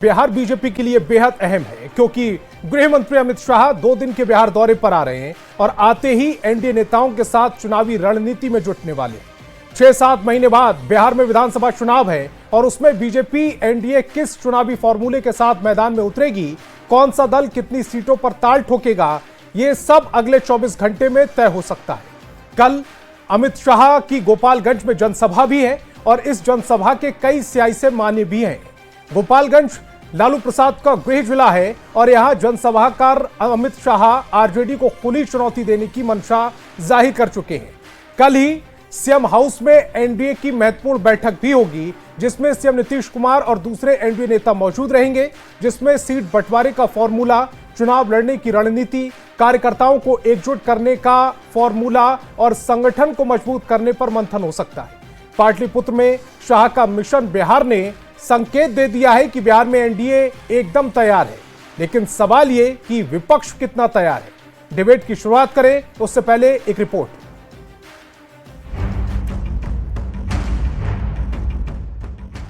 Bihar BJP के लिए बेहद अहम है क्योंकि गृह मंत्री अमित शाह 2 दिन के बिहार दौरे पर आ रहे हैं और आते ही एनडीए नेताओं के साथ चुनावी रणनीति में जुटने वाले हैं। 6-7 महीने बाद बिहार में विधानसभा चुनाव है और उसमें बीजेपी एनडीए किस चुनावी फॉर्मूले के साथ मैदान में उतरेगी, कौन सा दल कितनी सीटों पर ताल ठोकेगा, ये सब अगले 24 घंटे में तय हो सकता है। कल अमित शाह की गोपालगंज में जनसभा भी है और इस जनसभा के कई सियासी मायने भी हैं। गोपालगंज लालू प्रसाद का गृह जिला है और यहां जनसभाकार अमित शाह आरजेडी को खुली चुनौती देने की मंशा जाहिर कर चुके हैं। कल ही सीएम हाउस में एनडीए की महत्वपूर्ण बैठक भी होगी जिसमें सीएम नीतीश कुमार और दूसरे एनडीए नेता मौजूद रहेंगे, जिसमें सीट बंटवारे का फॉर्मूला, चुनाव लड़ने की रणनीति, कार्यकर्ताओं को एकजुट करने का फॉर्मूला और संगठन को मजबूत करने पर मंथन हो सकता है। पाटलिपुत्र में शाह का मिशन बिहार ने संकेत दे दिया है कि बिहार में एनडीए एकदम तैयार है, लेकिन सवाल ये कि विपक्ष कितना तैयार है। डिबेट की शुरुआत करें उससे पहले एक रिपोर्ट।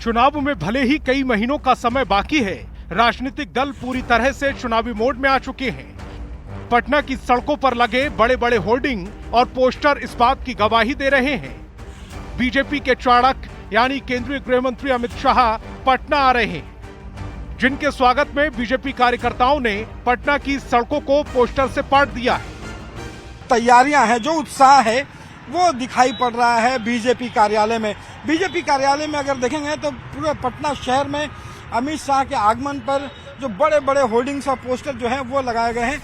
चुनाव में भले ही कई महीनों का समय बाकी है, राजनीतिक दल पूरी तरह से चुनावी मोड में आ चुके हैं। पटना की सड़कों पर लगे बड़े बड़े होर्डिंग और पोस्टर इस बात की गवाही दे रहे हैं। बीजेपी के चाणक्य यानी केंद्रीय गृह मंत्री अमित शाह पटना आ रहे हैं, जिनके स्वागत में बीजेपी कार्यकर्ताओं ने पटना की सड़कों को पोस्टर से पाट दिया है। तैयारियां हैं, जो उत्साह है वो दिखाई पड़ रहा है बीजेपी कार्यालय में। बीजेपी कार्यालय में अगर देखेंगे तो पूरे पटना शहर में अमित शाह के आगमन पर जो बड़े बड़े होर्डिंग्स और पोस्टर जो हैं वो लगाए गए हैं।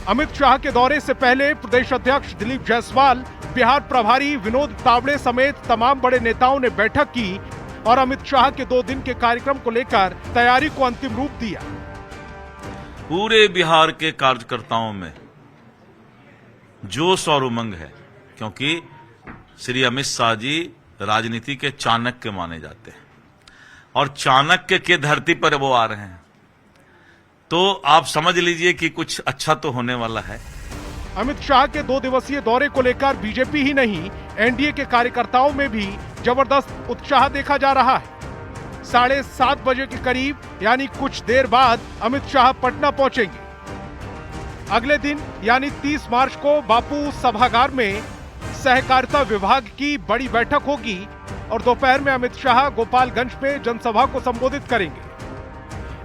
अमित शाह के दौरे से पहले प्रदेश अध्यक्ष दिलीप जायसवाल, बिहार प्रभारी विनोद तावड़े समेत तमाम बड़े नेताओं ने बैठक की और अमित शाह के 2 दिन के कार्यक्रम को लेकर तैयारी को अंतिम रूप दिया। पूरे बिहार के कार्यकर्ताओं में जोश और उमंग है, क्योंकि श्री अमित शाह जी राजनीति के चाणक्य माने जाते हैं और चाणक्य के धरती पर वो आ रहे हैं, तो आप समझ लीजिए कि कुछ अच्छा तो होने वाला है। अमित शाह के 2 दिवसीय दौरे को लेकर बीजेपी ही नहीं, एनडीए के कार्यकर्ताओं में भी जबरदस्त उत्साह देखा जा रहा है। 7:30 बजे के करीब यानी कुछ देर बाद अमित शाह पटना पहुंचेंगे। अगले दिन यानी 30 मार्च को बापू सभागार में सहकारिता विभाग की बड़ी बैठक होगी और दोपहर में अमित शाह गोपालगंज में जनसभा को संबोधित करेंगे।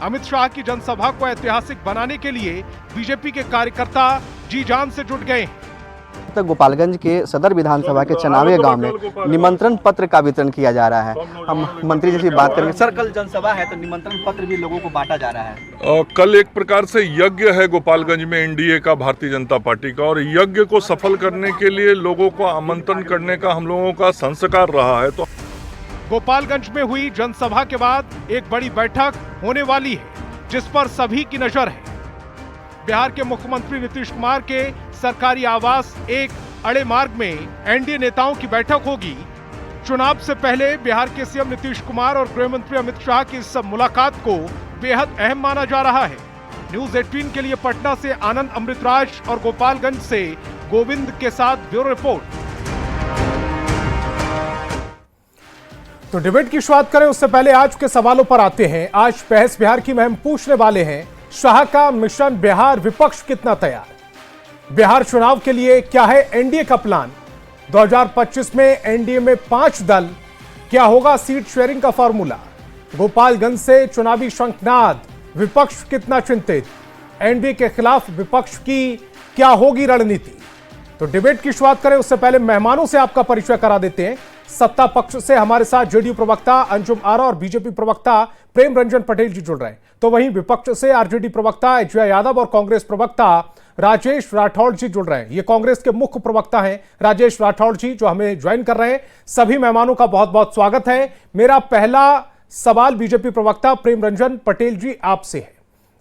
अमित शाह की जनसभा को ऐतिहासिक बनाने के लिए बीजेपी के कार्यकर्ता जी जान से जुट गए हैं। तो गोपालगंज के सदर विधानसभा के चनावे गांव में निमंत्रण पत्र का वितरण किया जा रहा है। हम मंत्री जी से बात करेंगे। सर, कल जनसभा है तो निमंत्रण पत्र भी लोगों को बांटा जा रहा है। कल एक प्रकार से यज्ञ है गोपालगंज में एनडीए का, भारतीय जनता पार्टी का, और यज्ञ को सफल करने के लिए लोगों को आमंत्रण करने का हम लोगों का संस्कार रहा है। तो गोपालगंज में हुई जनसभा के बाद एक बड़ी बैठक होने वाली है जिस पर सभी की नजर है। बिहार के मुख्यमंत्री नीतीश कुमार के सरकारी आवास एक अड़े मार्ग में एनडीए नेताओं की बैठक होगी। चुनाव से पहले बिहार के सीएम नीतीश कुमार और गृह मंत्री अमित शाह की इस मुलाकात को बेहद अहम माना जा रहा है। न्यूज 18 के लिए पटना से आनंद अमृतराज और गोपालगंज से गोविंद के साथ ब्यूरो रिपोर्ट। तो डिबेट की शुरुआत करें उससे पहले आज के सवालों पर आते हैं। आज बहस बिहार की में हम पूछने वाले हैं, शाह का मिशन बिहार, विपक्ष कितना तैयार? बिहार चुनाव के लिए क्या है एनडीए का प्लान? 2025 में एनडीए में 5 दल, क्या होगा सीट शेयरिंग का फॉर्मूला? गोपालगंज से चुनावी शंखनाद, विपक्ष कितना चिंतित? एनडीए के खिलाफ विपक्ष की क्या होगी रणनीति? तो डिबेट की शुरुआत करें उससे पहले मेहमानों से आपका परिचय करा देते हैं। सत्ता पक्ष से हमारे साथ जेडीयू प्रवक्ता अंजुम आरा और बीजेपी प्रवक्ता प्रेम रंजन पटेल जी जुड़ रहे हैं, तो वहीं विपक्ष से आरजेडी प्रवक्ता अजय यादव और कांग्रेस प्रवक्ता राजेश राठौड़ जी जुड़ रहे हैं। ये कांग्रेस के मुख्य प्रवक्ता हैं राजेश राठौड़ जी, जो हमें ज्वाइन कर रहे हैं। सभी मेहमानों का बहुत बहुत स्वागत है। मेरा पहला सवाल बीजेपी प्रवक्ता प्रेम रंजन पटेल जी आपसे है।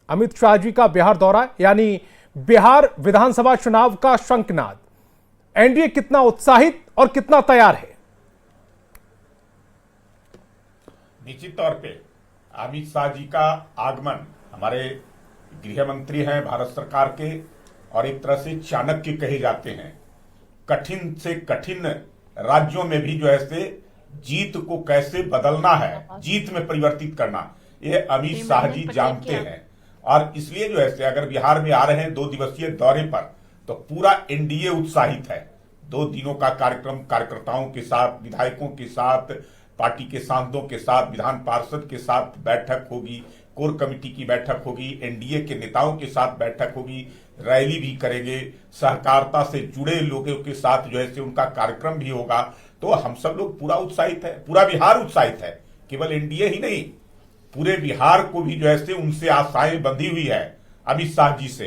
अमित शाह जी का बिहार दौरा यानी बिहार विधानसभा चुनाव का शंखनाद, एनडीए कितना उत्साहित और कितना तैयार है? निश्चित तौर पे अमित शाह जी का आगमन, हमारे गृह मंत्री हैं भारत सरकार के और एक तरह से चाणक्य कहे जाते हैं। कठिन से कठिन राज्यों में भी जो है से जीत को कैसे बदलना है, जीत में परिवर्तित करना, ये अमित शाह जी जानते हैं। और इसलिए जो है अगर बिहार में आ रहे हैं 2 दिवसीय दौरे पर, तो पूरा एनडीए उत्साहित है। 2 दिनों का कार्यक्रम कार्यकर्ताओं के साथ, विधायकों के साथ, पार्टी के सांसदों के साथ, विधान पार्षद के साथ बैठक होगी, कोर कमेटी की बैठक होगी, एनडीए के नेताओं के साथ बैठक होगी, रैली भी करेंगे, सहकारिता से जुड़े लोगों के साथ जो है उनका कार्यक्रम भी होगा। तो हम सब लोग पूरा उत्साहित है, पूरा बिहार उत्साहित है, केवल एनडीए ही नहीं, पूरे बिहार को भी जो है उनसे आशाएं बंधी हुई है अमित शाह जी से।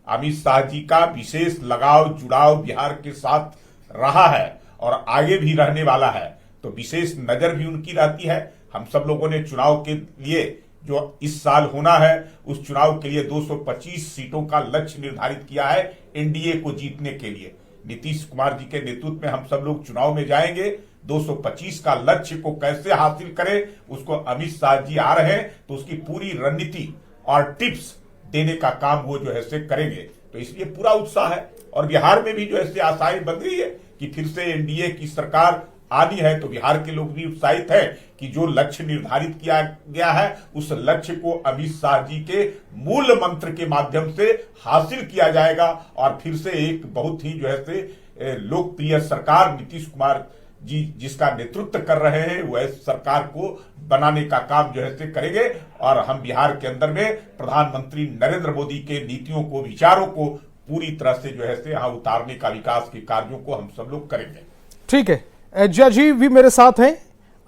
अमित शाह जी का विशेष लगाव जुड़ाव बिहार के साथ रहा है और आगे भी रहने वाला है, तो विशेष नजर भी उनकी रहती है। हम सब लोगों ने चुनाव के लिए जो इस साल होना है, उस चुनाव के लिए 225 सीटों का लक्ष्य निर्धारित किया है एनडीए को जीतने के लिए। नीतीश कुमार जी के नेतृत्व में हम सब लोग चुनाव में जाएंगे। 225 का लक्ष्य को कैसे हासिल करें, उसको अमित शाह जी आ रहे हैं, तो उसकी पूरी रणनीति और टिप्स देने का काम वो जो है करेंगे। तो इसलिए पूरा उत्साह है और बिहार में भी जो है आशाएं बन रही है कि फिर से एनडीए की सरकार आनी है। तो बिहार के लोग भी उत्साहित है कि जो लक्ष्य निर्धारित किया गया है, उस लक्ष्य को अमित शाह जी के मूल मंत्र के माध्यम से हासिल किया जाएगा और फिर से एक बहुत ही जो है लोकप्रिय सरकार नीतीश कुमार जी जिसका नेतृत्व कर रहे हैं, वह सरकार को बनाने का काम जो है करेंगे। और हम बिहार के अंदर में प्रधानमंत्री नरेंद्र मोदी के नीतियों को, विचारों को पूरी तरह से जो है यहाँ उतारने का, विकास के कार्यों को हम सब लोग करेंगे। ठीक है, एजिया जी भी मेरे साथ हैं,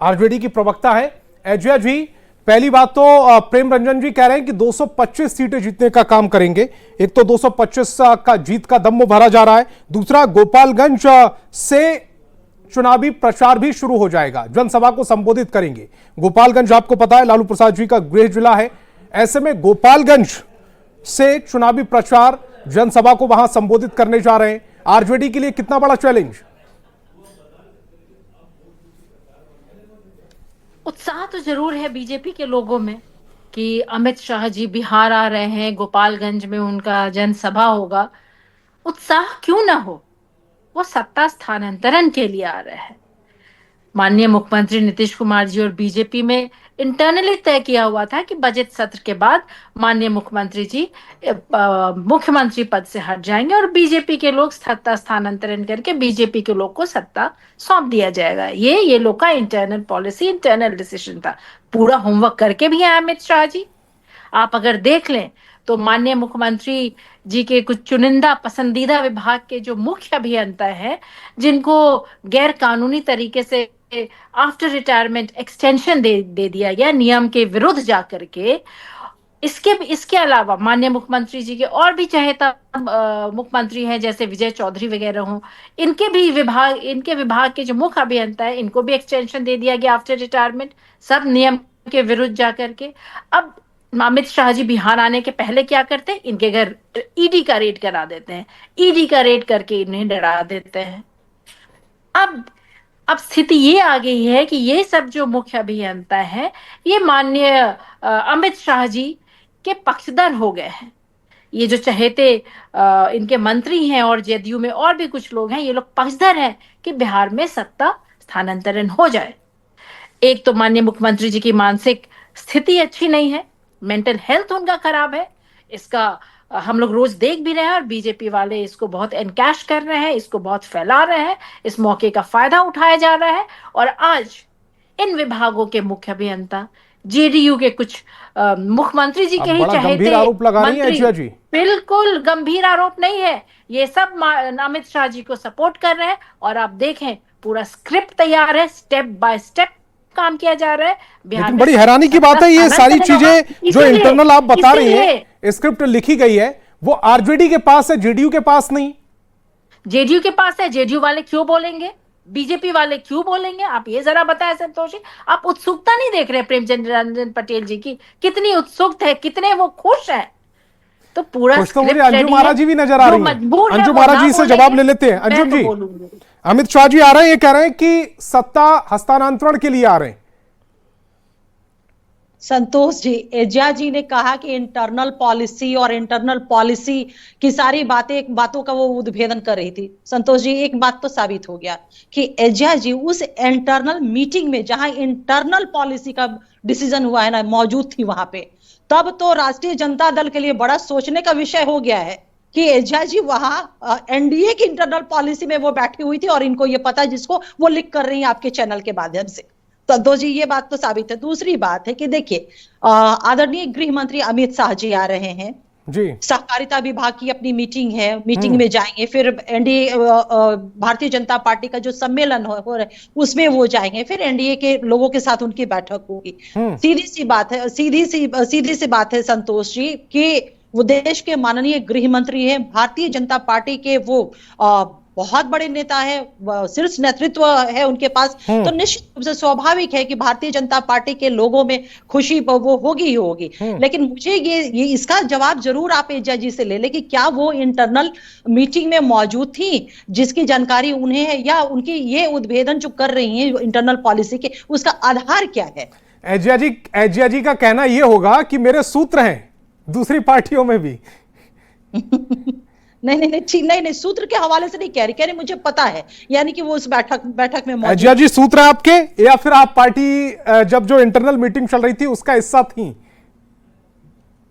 आरजेडी की प्रवक्ता है। एजिया जी, पहली बात तो प्रेम रंजन जी कह रहे हैं कि 225 सीटें जीतने का काम करेंगे। एक तो 225 का जीत का दम भरा जा रहा है, दूसरा गोपालगंज से चुनावी प्रचार भी शुरू हो जाएगा, जनसभा को संबोधित करेंगे। गोपालगंज आपको पता है लालू प्रसाद जी का गृह जिला है, ऐसे में गोपालगंज से चुनावी प्रचार, जनसभा को वहां संबोधित करने जा रहे हैं। आरजेडी के लिए कितना बड़ा चैलेंज? उत्साह तो जरूर है बीजेपी के लोगों में कि अमित शाह जी बिहार आ रहे हैं, गोपालगंज में उनका जनसभा होगा। उत्साह क्यों ना हो, वो सत्ता स्थानांतरण के लिए आ रहे हैं। माननीय मुख्यमंत्री नीतीश कुमार जी और बीजेपी में इंटरनली तय किया हुआ था कि बजट सत्र के बाद माननीय मुख्यमंत्री जी मुख्यमंत्री पद से हट जाएंगे और बीजेपी के लोग सत्ता स्थानांतरण करके बीजेपी के लोग को सत्ता सौंप दिया जाएगा। ये लोग का इंटरनल पॉलिसी, इंटरनल डिसीजन था। पूरा होमवर्क करके भी आए अमित शाह जी। आप अगर देख लें तो माननीय मुख्यमंत्री जी के कुछ चुनिंदा पसंदीदा विभाग के जो मुख्य अभियंता हैं, जिनको गैर कानूनी तरीके से आफ्टर रिटायरमेंट एक्सटेंशन दे दिया गया नियम के विरुद्ध जाकर के, इसके अलावा माननीय मुख्यमंत्री जी के और भी चहेता मुख्यमंत्री हैं जैसे विजय चौधरी वगैरह हों, इनके विभाग के जो मुख्य अभियंता है, इनको भी एक्सटेंशन दे दिया गया आफ्टर रिटायरमेंट, सब नियम के विरुद्ध जाकर के। अब अमित शाह जी बिहार आने के पहले क्या करते हैं, इनके घर ईडी का रेड करा देते हैं, ईडी का रेड करके इन्हें डरा देते हैं। अब स्थिति ये आ गई है कि ये सब जो मुख्य अभियंता है, ये माननीय अमित शाह जी के पक्षधर हो गए हैं। ये जो चहेते इनके मंत्री हैं और जेडीयू में और भी कुछ लोग हैं, ये लोग पक्षधर हैं कि बिहार में सत्ता स्थानांतरण हो जाए। एक तो माननीय मुख्यमंत्री जी की मानसिक स्थिति अच्छी नहीं है, मेंटल हेल्थ उनका खराब है, इसका हम लोग रोज देख भी रहे हैं और बीजेपी वाले इसको बहुत एनकैश कर रहे हैं, इसको बहुत फैला रहे हैं, इस मौके का फायदा उठाया जा रहा है। और आज इन विभागों के मुख्य अभियंता, जेडीयू के कुछ मुख्यमंत्री जी के ही चहेते आरोप लगा रही हैं एजिया जी। बिल्कुल गंभीर आरोप नहीं है, ये सब अमित शाह जी को सपोर्ट कर रहे हैं। और आप देखें पूरा स्क्रिप्ट तैयार है, स्टेप बाय स्टेप काम किया जा रहा है। लेकिन बड़ी हैरानी की बात है, ये सारी चीजें जो इंटरनल आप बता रही हैं, स्क्रिप्ट लिखी गई है, वो आरजेडी के पास है, जेडीयू के पास नहीं। जेडीयू के पास है, जेडीयू वाले क्यों बोलेंगे, बीजेपी वाले क्यों बोलेंगे, आप ये जरा बताएं संतोषी। आप उत्सुकता नहीं देख रहे प्रेमचंद रंजन पटेल जी की, कितनी उत्सुक है, कितने वो खुश है। तो पूरा अंजुम महाराज जी भी नजर आ रही है। अंजुम महाराज जी से जवाब ले लेते हैं। अंजुम जी, अमित शाह जी आ रहे हैं, ये कह रहे हैं कि सत्ता हस्तांतरण के लिए आ रहे हैं। संतोष जी, एजा जी ने कहा कि इंटरनल पॉलिसी और इंटरनल पॉलिसी की सारी बातों का वो उद्भेदन कर रही थी। संतोष जी, एक बात तो साबित हो गया कि एजा जी उस इंटरनल मीटिंग में जहां इंटरनल पॉलिसी का डिसीजन हुआ है ना, मौजूद थी वहां पे। तब तो राष्ट्रीय जनता दल के लिए बड़ा सोचने का विषय हो गया है कि एजा जी वहां एनडीए की इंटरनल पॉलिसी में वो बैठी हुई थी और इनको ये पता है, जिसको वो लिख कर रही है आपके चैनल के माध्यम से। संतोष जी, ये बात तो साबित है। दूसरी बात है कि देखिए, आदरणीय गृह मंत्री अमित शाह जी आ रहे हैं जी। सहकारिता विभाग की अपनी मीटिंग है, मीटिंग में जाएंगे। फिर एनडीए भारतीय जनता पार्टी का जो सम्मेलन हो रहा है उसमें वो जाएंगे। फिर एनडीए के लोगों के साथ उनकी बैठक होगी। सीधी सी बात है संतोष जी कि वो देश के माननीय गृह मंत्री हैं, भारतीय जनता पार्टी के वो बहुत बड़े नेता है, शीर्ष नेतृत्व है उनके पास। तो निश्चित रूप से स्वाभाविक है कि भारतीय जनता पार्टी के लोगों में खुशी वो होगी ही होगी। लेकिन मुझे ये इसका जवाब जरूर आप एजा जी से ले लें कि क्या वो इंटरनल मीटिंग में मौजूद थी, जिसकी जानकारी उन्हें है, या उनकी ये उद्भेदन जो कर रही है इंटरनल पॉलिसी के, उसका आधार क्या है? एजा जी का कहना यह होगा कि मेरे सूत्र हैं दूसरी पार्टियों में भी। नहीं, सूत्र के हवाले से नहीं कह रही मुझे पता है, यानी कि वो उस बैठक में मौजूद। जी, सूत्र आपके, या फिर आप पार्टी जब जो इंटरनल मीटिंग चल रही थी उसका हिस्सा थी?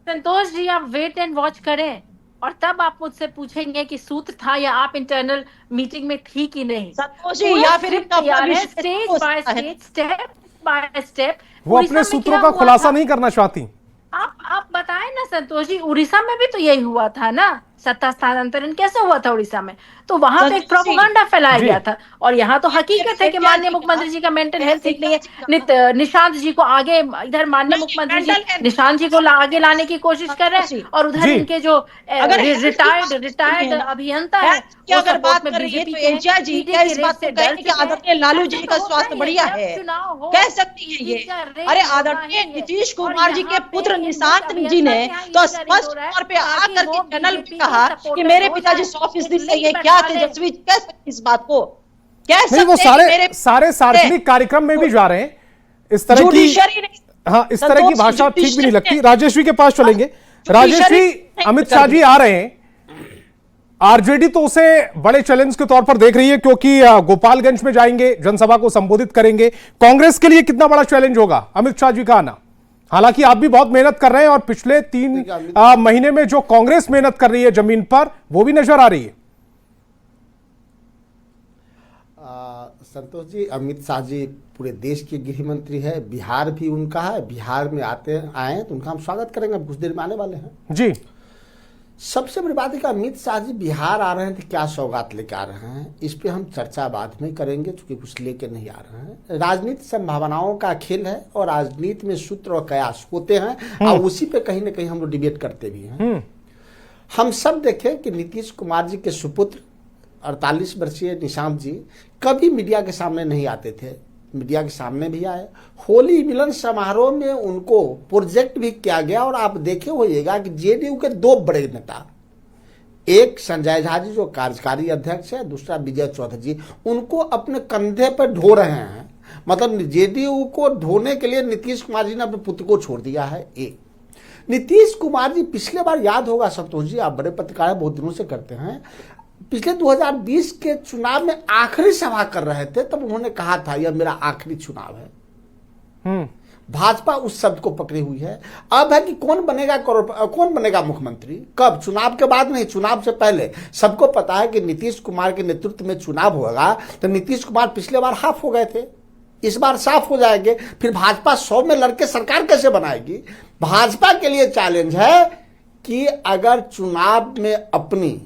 संतोष जी, आप वेट एंड वॉच करें और तब आप मुझसे पूछेंगे कि सूत्र था या आप इंटरनल मीटिंग में थी कि नहीं। संतोष जी, या फिर stage by stage, step by step. वो अपने सूत्रों का खुलासा नहीं करना चाहती। आप बताएं ना संतोष जी, उड़ीसा में भी तो यही हुआ था ना, सत्ता स्थानांतरण कैसे हुआ था उड़ीसा में? तो वहां पे एक प्रोपेगेंडा फैलाया गया था। और यहाँ तो हकीकत है कि माननीय मुख्यमंत्री जी का मेंटल हेल्थ ठीक नहीं है। निशांत जी को आगे, इधर माननीय मुख्यमंत्री जी निशांत जी को आगे लाने की कोशिश कर रहे हैं, और उधर इनके जो रिटायर्ड अभियंता है, अगर बात कर रही है तो एजा जी क्या इस बात को कहेंगे कि आदरणीय लालू जी का स्वास्थ्य बढ़िया है, कह सकती है ये? अरे आदरणीय नीतीश कुमार जी के पुत्र निशांत जी ने तो स्पष्ट तौर पे आकर के चैनल पे कहा कि मेरे पिताजी 100% सही है। क्या तेजस्वी कह सकती इस बात को? कह सकते वो सारे सार्वजनिक कार्यक्रम में भी जा रहे हैं। इस तरह की इस तरह की भाषा ठीक भी नहीं लगती। राजेश्वरी के पास चलेंगे। राजेश्वरी, अमित शाह जी आ रहे हैं, आरजेडी तो उसे बड़े चैलेंज के तौर पर देख रही है क्योंकि गोपालगंज में जाएंगे, जनसभा को संबोधित करेंगे। कांग्रेस के लिए कितना बड़ा चैलेंज होगा अमित शाह जी का आना? हालांकि आप भी बहुत मेहनत कर रहे हैं और पिछले 3 महीने में जो कांग्रेस मेहनत कर रही है जमीन पर, वो भी नजर आ रही है। संतोष जी, अमित शाह जी पूरे देश के गृह मंत्री है, बिहार भी उनका है। बिहार में आए तो उनका हम स्वागत करेंगे, कुछ देर में आने वाले हैं जी। सबसे बड़ी बात है कि अमित शाह जी बिहार आ रहे हैं तो क्या सौगात लेकर आ रहे हैं, इस पे हम चर्चा बाद में करेंगे, क्योंकि कुछ लेके नहीं आ रहे हैं। राजनीति संभावनाओं का खेल है और राजनीति में सूत्र और कयास होते हैं और उसी पे कहीं ना कहीं हम लोग डिबेट करते भी हैं। हम सब देखें कि नीतीश कुमार जी के सुपुत्र 48 वर्षीय निशांत जी कभी मीडिया के सामने नहीं आते थे, मीडिया के सामने भी आए। होली मिलन समारोह में उनको प्रोजेक्ट भी किया गया और आप देखे होइएगा कि जेडीयू के 2 बड़े नेता, एक संजय झा जी जो कार्यकारी अध्यक्ष है, दूसरा विजय चौधरी जी, उनको अपने कंधे पर ढो रहे हैं। मतलब जेडीयू को ढोने के लिए नीतीश कुमार जी ने अपने पुत्र को छोड़ दिया है। एक नीतीश कुमार जी पिछले बार याद होगा संतोष जी, आप बड़े पत्रकार बहुत दिनों से करते हैं, पिछले 2020 के चुनाव में आखिरी सभा कर रहे थे, तब उन्होंने कहा था यह मेरा आखिरी चुनाव है। भाजपा उस शब्द को पकड़ी हुई है। अब है कि कौन बनेगा मुख्यमंत्री, कब? चुनाव के बाद नहीं, चुनाव से पहले। सबको पता है कि नीतीश कुमार के नेतृत्व में चुनाव होगा, तो नीतीश कुमार पिछले बार हाफ हो गए थे, इस बार साफ हो जाएंगे। फिर भाजपा 100 में लड़के सरकार कैसे बनाएगी? भाजपा के लिए चैलेंज है कि अगर चुनाव में अपनी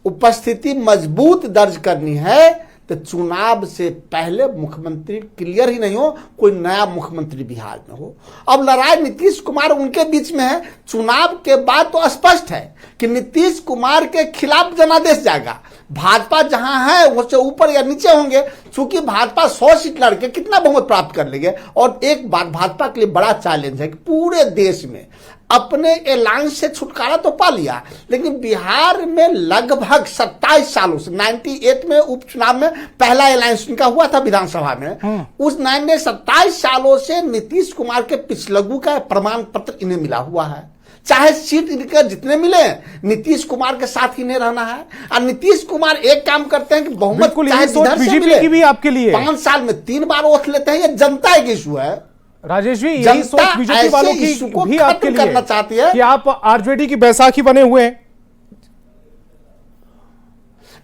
उपस्थिति मजबूत दर्ज करनी है तो चुनाव से पहले मुख्यमंत्री क्लियर ही नहीं हो, कोई नया मुख्यमंत्री बिहार में हो। अब लड़ाई नीतीश कुमार उनके बीच में है। चुनाव के बाद तो स्पष्ट है कि नीतीश कुमार के खिलाफ जनादेश जाएगा। भाजपा जहां है उससे ऊपर या नीचे होंगे, क्योंकि भाजपा 100 सीट लड़के कितना बहुमत प्राप्त कर लेंगे। और एक बात भाजपा के लिए बड़ा चैलेंज है कि पूरे देश में अपने अलायंस से छुटकारा तो पा लिया, लेकिन बिहार में लगभग 27 सालों से 98 में उपचुनाव में पहला अलायंस इनका हुआ था विधानसभा में, उस 27 सालों से नीतीश कुमार के पिछलग्गू का प्रमाण पत्र इन्हें मिला हुआ है। चाहे सीट इनके जितने मिले नीतीश कुमार के साथ ही नहीं रहना है। और नीतीश कुमार एक काम करते हैं कि बहुमत चाहे जिधर से मिले की भी आपके लिए 5 साल में 3 बार ओथ लेते हैं। ये जनता एक इशू है राजेश जी, यही सोच बीजेपी वालों की भी आपके लिए करना चाहती है कि आप आरजेडी की बैसाखी बने हुए हैं।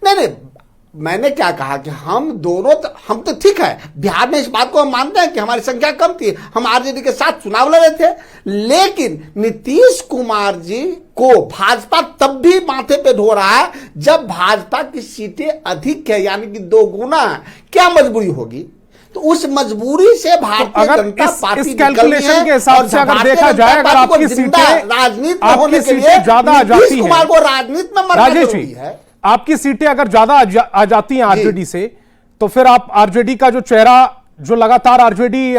नहीं, मैंने क्या कहा कि हम दोनों हम तो ठीक है, बिहार में इस बात को हम मानते हैं कि हमारी संख्या कम थी, हम आरजेडी के साथ चुनाव लड़े थे, लेकिन नीतीश कुमार जी को भाजपा तब भी माथे पे ढो रहा है जब भाजपा की सीटें अधिक है, यानी कि 2 गुना है। क्या मजबूरी होगी? तो उस मजबूरी से भारतीय जनता पार्टी इस कैलकुलेशन के हिसाब से अगर देखा जाए, अगर आपकी सीटें राजनीति में होने के लिए ज्यादा आ जाती नीतीश कुमार को राजनीति में मरना जरूरी है। आपकी सीटें अगर ज्यादा आ जाती हैं आरजेडी से, तो फिर आप आरजेडी का जो चेहरा, जो लगातार आरजेडी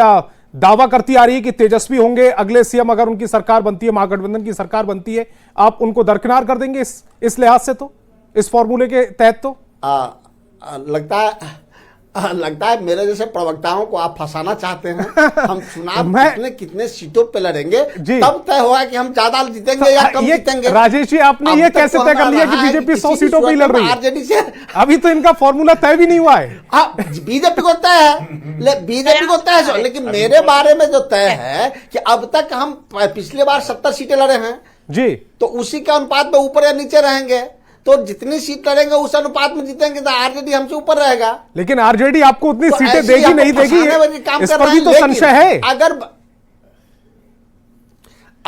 दावा करती आ रही है कि तेजस्वी होंगे अगले सीएम अगर उनकी सरकार बनती है, महागठबंधन की सरकार बनती है, आप उनको दरकिनार कर देंगे इस लिहाज से, तो इस फॉर्मूले के तहत तो लगता है मेरे जैसे प्रवक्ताओं को आप फंसाना चाहते हैं। हम चुनाव कितने सीटों पे लड़ेंगे तब तय होगा कि हम ज्यादा जीतेंगे या कम जीतेंगे। राजेश जी, आपने ये कैसे तय कर लिया कि बीजेपी 100 सीटों पे लड़ रही है? आरजेडी से अभी तो इनका फॉर्मूला तय भी नहीं हुआ है। बीजेपी को तय है, बीजेपी को तय है, लेकिन मेरे बारे में जो तय है कि अब तक हम पिछले बार 70 सीटें लड़े हैं जी, तो उसी के अनुपात में ऊपर या नीचे रहेंगे। तो जितनी सीट लड़ेंगे उस अनुपात में जीतेंगे, तो आरजेडी हमसे ऊपर रहेगा। लेकिन आरजेडी आपको उतनी सीटें देगी नहीं देगी, इस पर भी तो संशय है। अगर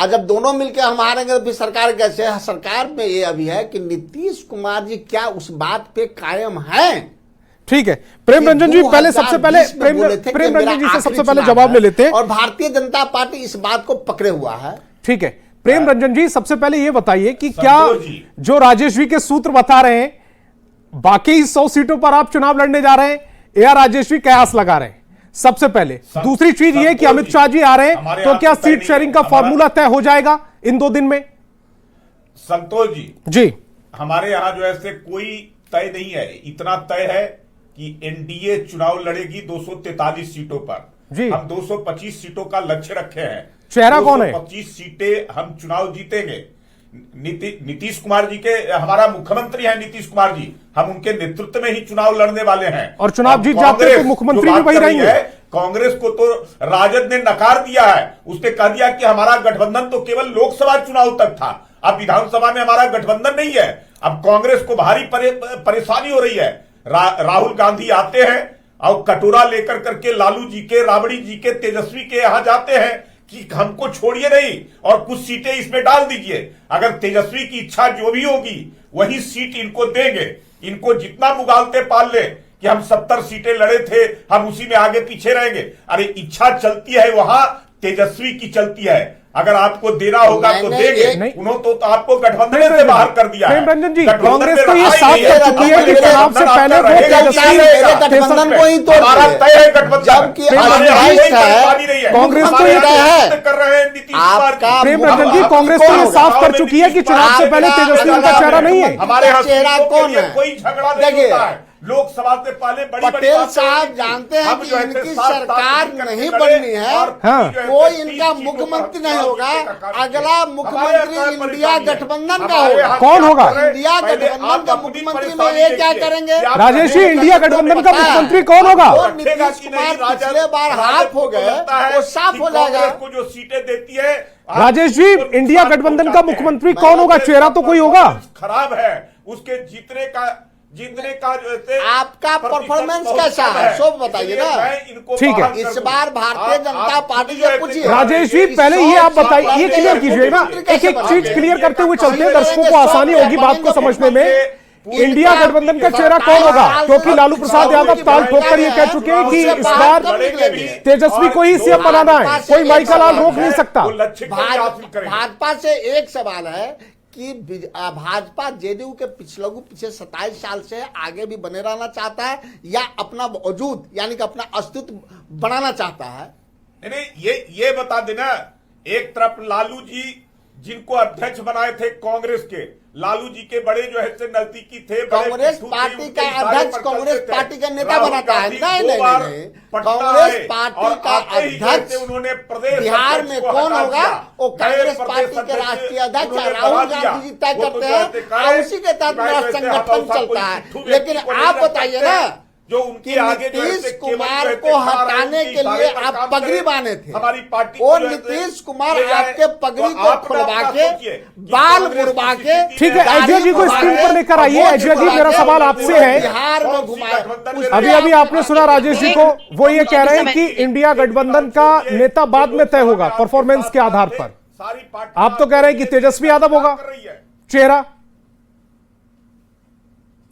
जब दोनों मिलकर हम हारेंगे तो फिर सरकार कैसे है? सरकार में ये अभी है कि नीतीश कुमार जी क्या उस बात पे कायम हैं? ठीक है, प्रेम रंजन जी, पहले सबसे पहले प्रेम रंजन जी से सबसे पहले जवाब ले लेते हैं। और भारतीय जनता पार्टी इस बात को पकड़े हुआ है। ठीक है, प्रेम रंजन जी, सबसे पहले यह बताइए कि क्या जो राजेश जी के सूत्र बता रहे हैं, बाकी 100 सीटों पर आप चुनाव लड़ने जा रहे हैं, या राजेश जी कयास लगा रहे हैं? सबसे पहले दूसरी चीज ये कि अमित शाह जी आ रहे हैं, तो क्या सीट शेयरिंग का फॉर्मूला तय हो जाएगा इन 2 दिन में? संतोष जी, हमारे यहां जो है कोई तय नहीं है। इतना तय है कि एनडीए चुनाव लड़ेगी 243 सीटों पर जी। हम 225 सीटों का लक्ष्य रखे हैं। चेहरा कौन है? 225 सीटें हम चुनाव जीतेंगे। नीतीश कुमार जी के, हमारा मुख्यमंत्री है नीतीश कुमार जी, हम उनके नेतृत्व में ही चुनाव लड़ने वाले हैं। और चुनाव जीत जाते तो मुख्यमंत्री भी वही रहेंगे। कांग्रेस को तो राजद ने नकार दिया है, उसने कह दिया कि हमारा गठबंधन तो केवल लोकसभा चुनाव तक था, अब विधानसभा में हमारा गठबंधन नहीं है। अब कांग्रेस को भारी परेशानी हो रही है। राहुल गांधी आते हैं और कटोरा लेकर करके लालू जी के, राबड़ी जी के, तेजस्वी के यहां जाते हैं कि हमको छोड़िए नहीं और कुछ सीटें इसमें डाल दीजिए। अगर तेजस्वी की इच्छा जो भी होगी वही सीट इनको देंगे। इनको जितना मुगालते पाल ले कि हम 70 सीटें लड़े थे, हम उसी में आगे पीछे रहेंगे। अरे इच्छा चलती है वहां तेजस्वी की चलती है। अगर आपको देना होगा तो देंगे। उन्होंने तो आपको गठबंधन से बाहर कर दिया है। रंजन जी, कांग्रेस तो ये साफ कर चुकी है कि चुनाव से पहले गठबंधन को ही तोड़ हमारा तय है गठबंधन। कांग्रेस तो ये कर रहे हैं नीतीश कुमार। प्रेम रंजन जी, कांग्रेस तो ये साफ कर चुकी है कि चुनाव से पहले तेजस्वी उनका चेहरा नहीं है। हमारे चेहरा कौन है? कोई झगड़ा नहीं होता है। लोकसभा से पहले पटेल साहब जानते हैं कि इनकी सरकार नहीं बननी है, कोई इनका मुख्यमंत्री नहीं होगा। अगला मुख्यमंत्री इंडिया गठबंधन का होगा। कौन होगा? इंडिया गठबंधन का मुख्यमंत्री में ये क्या करेंगे? राजेश जी, इंडिया गठबंधन का मुख्यमंत्री कौन होगा? नीतीश कुमार पिछले बार हाफ हो गए, वो साफ हो जाएगा। को जो सीटें देती है राजेश जी, इंडिया गठबंधन का मुख्यमंत्री कौन होगा? चेहरा तो कोई होगा। खराब है, उसके जीतने का जो आपका परफॉर्मेंस कैसा है सो बताइए ना। ठीक है, इस बार भारतीय जनता पार्टी से पूछिए। राजेश जी, पहले ये आप बताइए, ये क्लियर कीजिए ना, एक एक चीज क्लियर करते हुए चलते हैं, दर्शकों को आसानी होगी बात को समझने में। इंडिया गठबंधन का चेहरा कौन होगा? क्योंकि लालू प्रसाद यादव ताल ठोककर ये कह चुके हैं कि इस बार तेजस्वी को ही सीएम बनाना है, कोई माइका लाल रोक नहीं सकता। भाजपा से एक सवाल है कि भाजपा जेडीयू के पिछले 27 साल से आगे भी बने रहना चाहता है या अपना वजूद यानी कि अपना अस्तित्व बनाना चाहता है? नहीं, ये बता देना, एक तरफ लालू जी जिनको अध्यक्ष बनाए थे कांग्रेस के, लालू जी के बड़े जो है से नजदीकी थे, कांग्रेस पार्टी का अध्यक्ष कांग्रेस पार्टी का नेता बनाता है? नहीं, कांग्रेस पार्टी का अध्यक्ष उन्होंने प्रदेश बिहार में कौन होगा? वो कांग्रेस पार्टी के राष्ट्रीय अध्यक्ष राहुल गांधी जी तय करते हैं और उसी के तहत मेरा संगठन चलता है। लेकिन आप बताइए ना, जो उनके आगे नीतीश कुमार को हटाने के लिए आप पगड़ी बांधे थे, हमारी पार्टी और नीतीश कुमार आपके पगड़ी को खुलवा के बाल मुड़वा के, ठीक है, अजय जी को स्क्रीन पर लेकर आइए। अजय जी, मेरा सवाल आपसे है, बिहार में घुमाए। अभी आपने सुना राजेश जी को, वो ये कह रहे हैं कि इंडिया गठबंधन का नेता बाद में तय होगा परफॉर्मेंस के आधार पर। आप तो कह रहे हैं कि तेजस्वी यादव होगा चेहरा।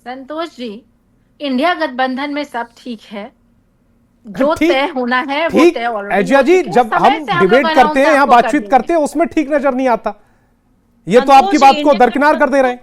संतोष जी, इंडिया गठबंधन में सब ठीक है, जो ठीक, तय होना है वो ठीक। तय ऑलरेडी अजय जी, जब हम डिबेट करते हैं, यहाँ बातचीत करते हैं, उसमें ठीक नजर नहीं आता। ये तो आपकी बात को दरकिनार कर दे रहे हैं।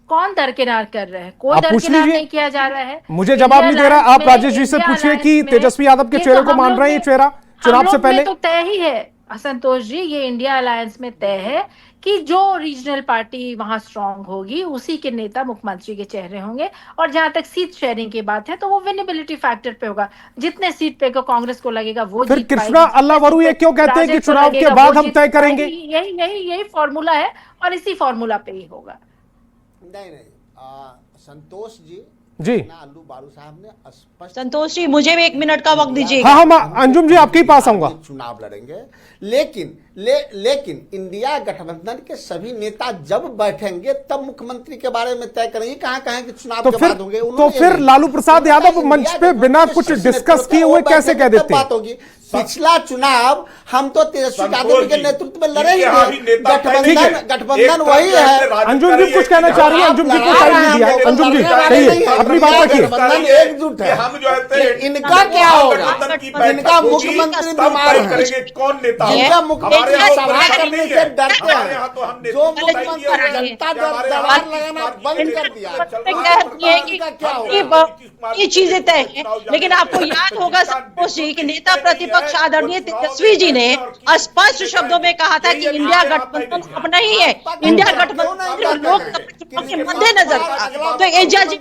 कौन दरकिनार कर रहे हैं? कोई आप पूछ दरकिनार लीजिए। नहीं किया जा रहा है। मुझे जवाब नहीं दे रहा। आप राजेश जी से पूछिए कि तेजस्वी यादव के चेहरे को मान रहे हैं ये चेहरा चुनाव से पहले? तो तय ही है संतोष जी, ये इंडिया अलायंस में तय है कि जो रीजनल पार्टी वहां स्ट्रांग होगी उसी के नेता मुख्यमंत्री के चेहरे होंगे। और जहां तक सीट शेयरिंग की बात है तो वो विनेबिलिटी फैक्टर पे होगा, जितने सीट पे को कांग्रेस को लगेगा वो फिर जीत कृष्णा अल्लावरू ये क्यों कहते हैं कि चुनाव के बाद हम तय करेंगे? यही फॉर्मूला है और इसी फॉर्मूला पे ही होगा। नहीं, संतोष जी जी, अल्लू बारू साहब ने स्पष्ट। संतोष जी, मुझे भी 1 मिनट का वक्त दीजिए। हाँ, अंजुम जी आपके पास आऊंगा। चुनाव लड़ेंगे, लेकिन इंडिया गठबंधन के सभी नेता जब बैठेंगे तब मुख्यमंत्री के बारे में तय करेंगे। कहाँ कि चुनाव के बाद होंगे? तो फिर लालू प्रसाद यादव मंच पे बिना कुछ डिस्कस किए हुए कैसे कह देते हैं? बात होगी। पिछला चुनाव हम तो तेजस्वी यादव के नेतृत्व में लड़े ही थे। गठबंधन वही है। अंजुम जी कुछ कहना चाह रही है? अंजुम जी को टाइम नहीं दिया। अंजुम जी कहिए, अपनी बात रखिए। गठबंधन एकजुट है। हम जो है इनका क्या होगा? इनका मुख्यमंत्री बीमार है, कौन नेता? जिनका मुख्यमंत्री सभा करने से डरते हैं, जो मुख्यमंत्री जनता दरबार लगाना बंद कर दिया, ये चीजें तय है। लेकिन आपको याद होगा संतोष जी कि नेता प्रतिपक्ष आदरणीय तेजस्वी जी ने स्पष्ट शब्दों में कहा था कि इंडिया गठबंधन अब नहीं है, इंडिया गठबंधन लोकसभा के मद्देनजर था। तो एजा जी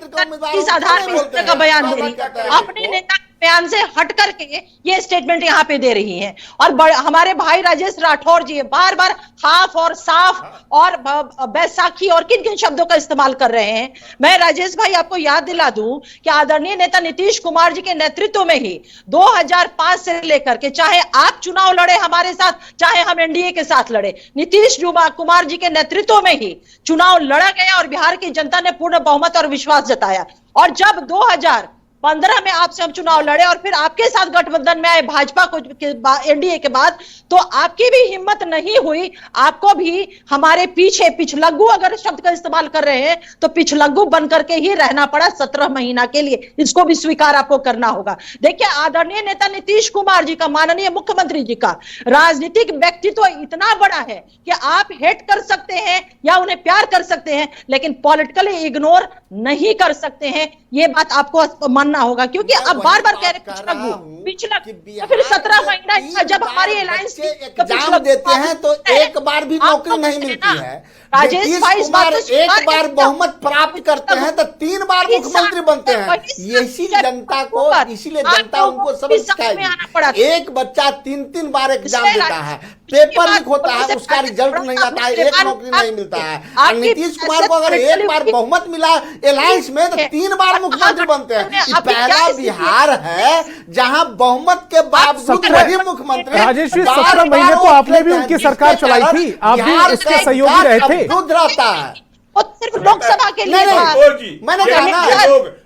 इस आधार पर इस तरह का बयान दे रही है, अपने नेता बयान से हट करके ये स्टेटमेंट यहाँ पे दे रही हैं। और हमारे भाई राजेश राठौर जी बार बार हाफ और साफ और बैसाखी और किन किन शब्दों का इस्तेमाल कर रहे हैं। मैं राजेश भाई आपको याद दिला दूं कि आदरणीय नेता नीतीश कुमार जी के नेतृत्व में ही 2005 से लेकर के चाहे आप चुनाव लड़े हमारे साथ, चाहे हम एनडीए के साथ लड़े, नीतीश कुमार जी के नेतृत्व में ही चुनाव लड़ा गया और बिहार की जनता ने पूर्ण बहुमत और विश्वास जताया। और जब 2015 में आपसे हम चुनाव लड़े और फिर आपके साथ गठबंधन में आए भाजपा को एनडीए के बाद, तो आपकी भी हिम्मत नहीं हुई, आपको भी हमारे पीछे पिछलग्गू अगर शब्द का इस्तेमाल कर रहे हैं तो पिछलग्गू बन करके ही रहना पड़ा 17 महीना के लिए। इसको भी स्वीकार आपको करना होगा। देखिए, आदरणीय नेता नीतीश कुमार जी का, माननीय मुख्यमंत्री जी का राजनीतिक व्यक्तित्व इतना बड़ा है कि आप हेट कर सकते हैं या उन्हें प्यार कर सकते हैं, लेकिन पॉलिटिकली इग्नोर नहीं कर सकते हैं। ये बात आपको मानना होगा, क्योंकि अब बार बार कह रहे पिछला फिर 17 महीना जब हमारी अलायंस एग्जाम देते हैं तो एक बार भी नौकरी नहीं मिलती है। राजेश भाई एक बार बहुमत प्राप्त करते हैं तो 3 बार मुख्यमंत्री बनते हैं। इसीलिए जनता उनको सब सिखाएगी। एक बच्चा 3 बार एग्जाम देता है, पेपर लीक होता है, उसका रिजल्ट नहीं आता है, एक नौकरी नहीं मिलता है। और नीतीश कुमार को अगर एक बार बहुमत मिला अलायंस में तो 3 बार मुख्यमंत्री बनते हैं। पहला बिहार है जहां बहुमत के बावजूद वही मुख्यमंत्री। राजेश जी, 17 महीने तो आपने भी उनकी सरकार चलाई थी, आप भी इसके सहयोगी रहे थे। रहता है वो सिर्फ लोकसभा के लिए मैंने कहा ना,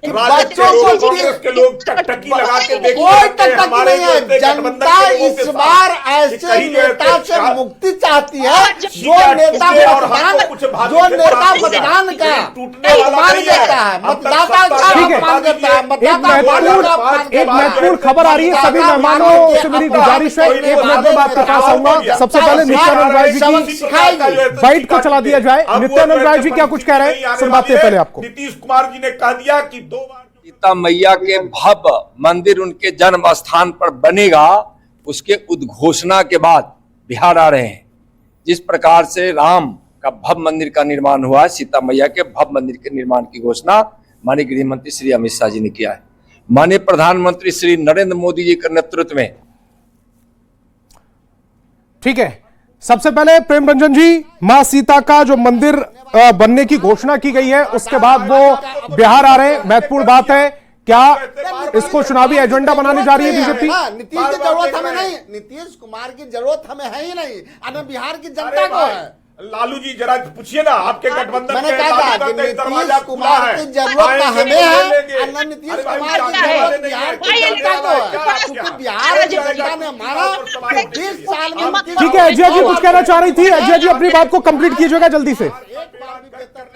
राजद के लोग, कांग्रेस के लोग टकटकी लगा के देखिए, कोई टकटकी हमारे नहीं है। जनता इस बार ऐसे नेता से मुक्ति चाहती है जो नेता मतदान का अपमान देता है, मतदाता का अपमान देता है, एक महत्वपूर्ण खबर आ रही है। सभी मेहमानों से मेरी गुजारिश है, एक मिनट में आपके पास आऊंगा। सबसे पहले नित्यानंद राय जी की बाइट को चला दिया जाए। नित्यानंद राय जी क्या कुछ कह रहे हैं सुनवाते हैं पहले आपको। नीतीश कुमार जी ने कह दिया कि 2 बार सीता मैया के भव्य मंदिर उनके जन्म स्थान पर बनेगा, उसके उद्घोषणा के बाद बिहार आ रहे हैं। जिस प्रकार से राम का भव्य मंदिर का निर्माण हुआ है, सीता मैया के भव्य मंदिर के निर्माण की घोषणा माननीय गृह मंत्री श्री अमित शाह जी ने किया है। माननीय प्रधानमंत्री श्री नरेंद्र मोदी जी के नेतृत्व में। ठीक है, सबसे पहले प्रेम रंजन जी, मां सीता का जो मंदिर बनने की घोषणा की गई है, उसके बाद वो बिहार आ रहे हैं, महत्वपूर्ण बात है। क्या इसको चुनावी एजेंडा बनाने जा रही है बीजेपी? नीतीश की जरूरत हमें नहीं, नीतीश कुमार की जरूरत हमें है ही नहीं, हमें बिहार की जनता को है। लालू जी जरा पूछिए ना, आपके गठबंधन मैंने के कहा था कि नीतीश कुमार की जरूरत हमें है, नीतीश कुमार की जरूरत बिहार की जनता को है, क्योंकि बिहार की जनता ने हमारा 20 साल में। ठीक है, अजय जी कुछ कहना चाह रही थी। अजय जी अपनी बात को कंप्लीट कीजिएगा जल्दी से।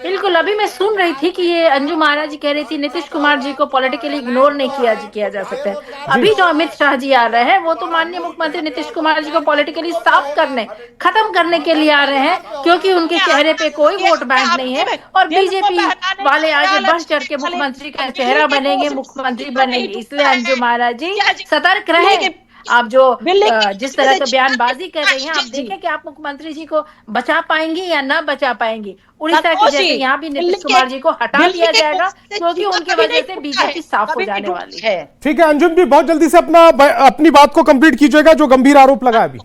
बिल्कुल, अभी मैं सुन रही थी कि ये अंजू महाराज जी कह रही थी नीतीश कुमार जी को पॉलिटिकली इग्नोर नहीं किया जा सकता है। अभी जो अमित शाह जी आ रहे हैं वो तो माननीय मुख्यमंत्री नीतीश कुमार जी को पॉलिटिकली साफ करने, खत्म करने के लिए आ रहे हैं, क्योंकि उनके चेहरे पे कोई वोट बैंक नहीं है और बीजेपी वाले आगे बढ़ चढ़ के मुख्यमंत्री का चेहरा बनेंगे, मुख्यमंत्री बनेंगे। इसलिए अंजू महाराज जी सतर्क रहे। आप जो जिस तरह का बयानबाजी कर रही हैं, आप देखें कि आप मुख्यमंत्री जी को बचा पाएंगी या ना बचा पाएंगी। उड़ीसा के जैसे यहाँ भी नीतीश कुमार जी को हटा दिया जाएगा, क्योंकि उनकी वजह से बीजेपी साफ हो जाने वाली है। ठीक है अंजुम जी, बहुत जल्दी से अपनी बात को कंप्लीट कीजिएगा, जो गंभीर आरोप लगा अभी।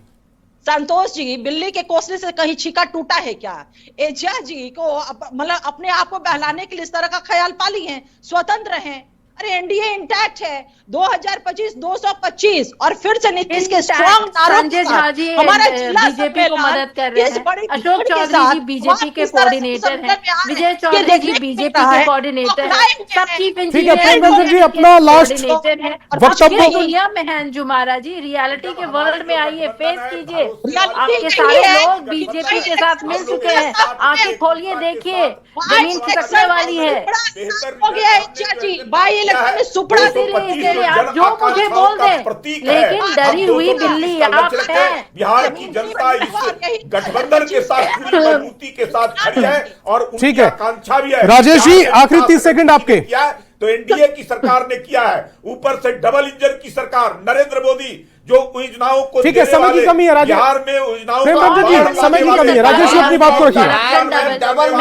संतोष जी, बिल्ली के कोसले से कहीं छीका टूटा है क्या? एजा जी को मतलब अपने आप को बहलाने के लिए इस तरह का ख्याल पाली है, स्वतंत्र हैं। अरे एनडीए इंटैक्ट है, 2025 225 और फिर से नीतीश के स्ट्रॉन्ग संजय झा जी हमारा बीजेपी को मदद कर रहे हैं, अशोक चौधरी जी बीजेपी के कोऑर्डिनेटर हैं, विजय चौधरी जी बीजेपी के कोऑर्डिनेटर हैं, सब चीफ इंजीनियर जी अपना लास्ट वक्तव्य दुनिया में है। अंजू महाराज जी रियलिटी के वर्ल्ड में आइए, फेस कीजिए। आपके सारे लोग बीजेपी के साथ मिल चुके हैं, आंखें खोलिए, देखिए जमीन खिसकने वाली है। हो गया जी भाई, सुपड़ा आप जो मुझे बोल दे, लेकिन डरी हुई बिल्ली आप है। बिहार की जनता इस गठबंधन के साथ मजबूती के साथ खड़ी है और ठीक है, आकांक्षा भी है। राजेश जी आखिरी 30 सेकंड आपके। तो एनडीए की सरकार ने किया है, ऊपर से डबल इंजन की सरकार नरेंद्र मोदी जो योजनाओं को, ठीक है, समय की कमी है राजेश, बिहार में योजनाओं जी समय की कमी है। राजेश जी अपनी बात को रखिए। डबल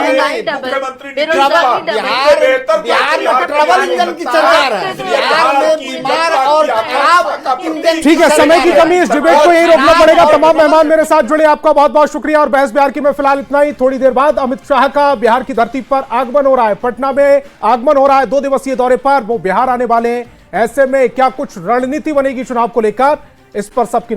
इंजन की सरकार है बिहार में, बीमार और खराब इंजन। ठीक है, समय की कमी, इस डिबेट को यही रोकना पड़ेगा। तमाम मेहमान मेरे साथ जुड़े, आपका बहुत बहुत शुक्रिया। और बहस बिहार की में फिलहाल इतना ही। थोड़ी देर बाद अमित शाह का बिहार की धरती पर आगमन हो रहा है, पटना में आगमन हो रहा है। 2 दिवसीय दौरे पर वो बिहार आने वाले हैं। ऐसे में क्या कुछ रणनीति बनेगी चुनाव को लेकर, इस पर सबकी